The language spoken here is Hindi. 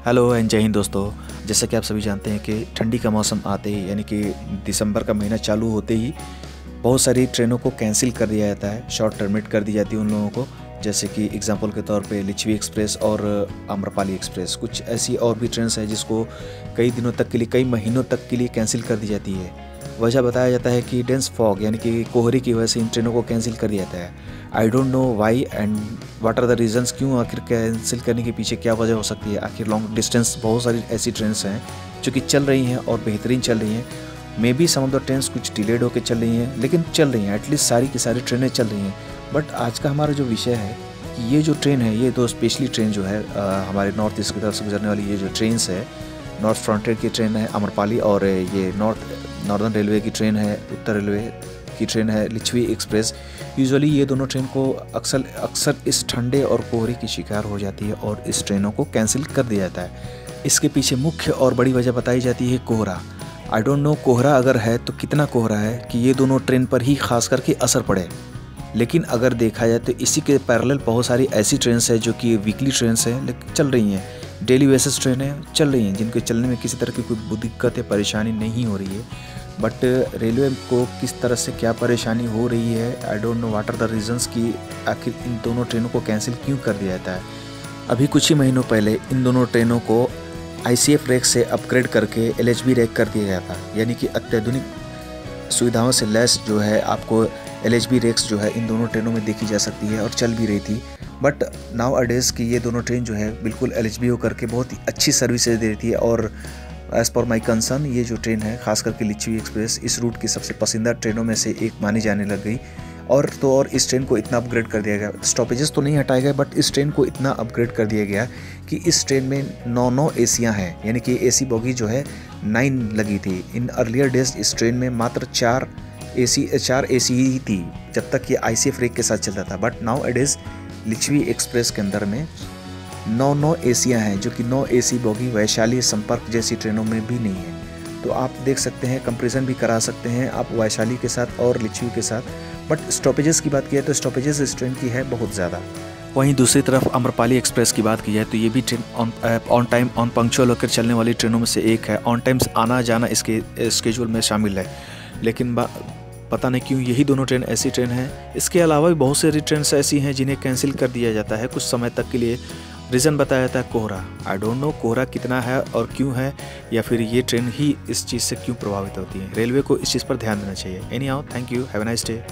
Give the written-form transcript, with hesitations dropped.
हेलो एंड जय हिंद दोस्तों। जैसा कि आप सभी जानते हैं कि ठंडी का मौसम आते ही यानी कि दिसंबर का महीना चालू होते ही बहुत सारी ट्रेनों को कैंसिल कर दिया जाता है, शॉर्ट टर्मिनेट कर दी जाती है उन लोगों को। जैसे कि एग्जांपल के तौर पे लिच्छवी एक्सप्रेस और आम्रपाली एक्सप्रेस, कुछ ऐसी और भी ट्रेन्स हैं जिसको कई दिनों तक के लिए, कई महीनों तक के लिए कैंसिल कर दी जाती है। वजह बताया जाता है कि डेंस फॉग यानी कि कोहरे की वजह से इन ट्रेनों को कैंसिल कर दिया जाता है। I don't know why and what are the reasons, क्यों आखिर कैंसिल करने के पीछे क्या वजह हो सकती है। आखिर लॉन्ग डिस्टेंस बहुत सारी ऐसी ट्रेन्स हैं जो कि चल रही हैं और बेहतरीन चल रही हैं। Maybe some of the trains कुछ डिलेड होकर चल रही हैं, लेकिन चल रही हैं, एटलीस्ट सारी की सारी ट्रेनें चल रही हैं। बट आज का हमारा जो विषय है कि ये जो ट्रेन है, ये दो स्पेशली ट्रेन जो है हमारे नॉर्थ ईस्ट की तरफ से गुजरने वाली ये जो ट्रेन्स है, नॉर्थ फ्रंटियर की ट्रेन है आम्रपाली, और ये नॉर्दर्न रेलवे की ट्रेन है, उत्तर रेलवे की ट्रेन है लिच्छवी एक्सप्रेस। यूजुअली ये दोनों ट्रेन को अक्सर इस ठंडे और कोहरे की शिकार हो जाती है और इस ट्रेनों को कैंसिल कर दिया जाता है। इसके पीछे मुख्य और बड़ी वजह बताई जाती है कोहरा। आई डोंट नो कोहरा अगर है तो कितना कोहरा है कि ये दोनों ट्रेन पर ही खास करके असर पड़े। लेकिन अगर देखा जाए तो इसी के पैरेलल बहुत सारी ऐसी ट्रेन्स हैं जो कि वीकली ट्रेन्स हैं, लेकिन चल रही हैं, डेली बेसिस ट्रेनें चल रही हैं, जिनके चलने में किसी तरह की कोई दिक्कत या परेशानी नहीं हो रही है। बट रेलवे को किस तरह से क्या परेशानी हो रही है, I don't know what are the reasons कि आखिर इन दोनों ट्रेनों को कैंसिल क्यों कर दिया जाता है। अभी कुछ ही महीनों पहले इन दोनों ट्रेनों को ICF रैक से अपग्रेड करके LHB रैक कर दिया गया था, यानी कि अत्याधुनिक सुविधाओं से लैस जो है आपको LHB रैक्स जो है इन दोनों ट्रेनों में देखी जा सकती है और चल भी रही थी। बट नाउ अडेज की ये दोनों ट्रेन जो है बिल्कुल LHB हो करके बहुत ही अच्छी सर्विसेज दे रही है। और एज़ पर माई कंसर्न ये जो ट्रेन है, खास करके लिच्छवी एक्सप्रेस, इस रूट की सबसे पसंदीदा ट्रेनों में से एक मानी जाने लग गई। और इस ट्रेन को इतना अपग्रेड कर दिया गया, स्टॉपेजेस तो नहीं हटाए गए, बट इस ट्रेन को इतना अपग्रेड कर दिया गया कि इस ट्रेन में 9 एसियाँ हैं, यानी कि AC बोगी जो है 9 लगी थी। इन अर्लियर डेज इस ट्रेन में मात्र 4 AC ही थी जब तक ये ICF रैक के साथ चलता था। But now it is Lichchhavi express के अंदर में 9 एसियाँ हैं, जो कि 9 AC बोगी वैशाली संपर्क जैसी ट्रेनों में भी नहीं है। तो आप देख सकते हैं, कंपैरिजन भी करा सकते हैं आप वैशाली के साथ और लिच्छवी के साथ। बट स्टॉपेजेस की बात की जाए तो स्टॉपेजेस इस ट्रेन की है बहुत ज़्यादा। वहीं दूसरी तरफ आम्रपाली एक्सप्रेस की बात की जाए तो ये भी train on time on punctual होकर चलने वाली ट्रेनों में से एक है। ऑन टाइम आना जाना इसके स्केड्यूल में शामिल है, लेकिन पता नहीं क्यों यही दोनों ट्रेन ऐसी ट्रेन हैं। इसके अलावा भी बहुत सारी ट्रेन ऐसी हैं जिन्हें कैंसिल कर दिया जाता है कुछ समय तक के लिए। रीज़न बताया जाता है कोहरा। आई डोंट नो कोहरा कितना है और क्यों है, या फिर ये ट्रेन ही इस चीज़ से क्यों प्रभावित होती है। रेलवे को इस चीज़ पर ध्यान देना चाहिए। Any how, thank you, have a nice day.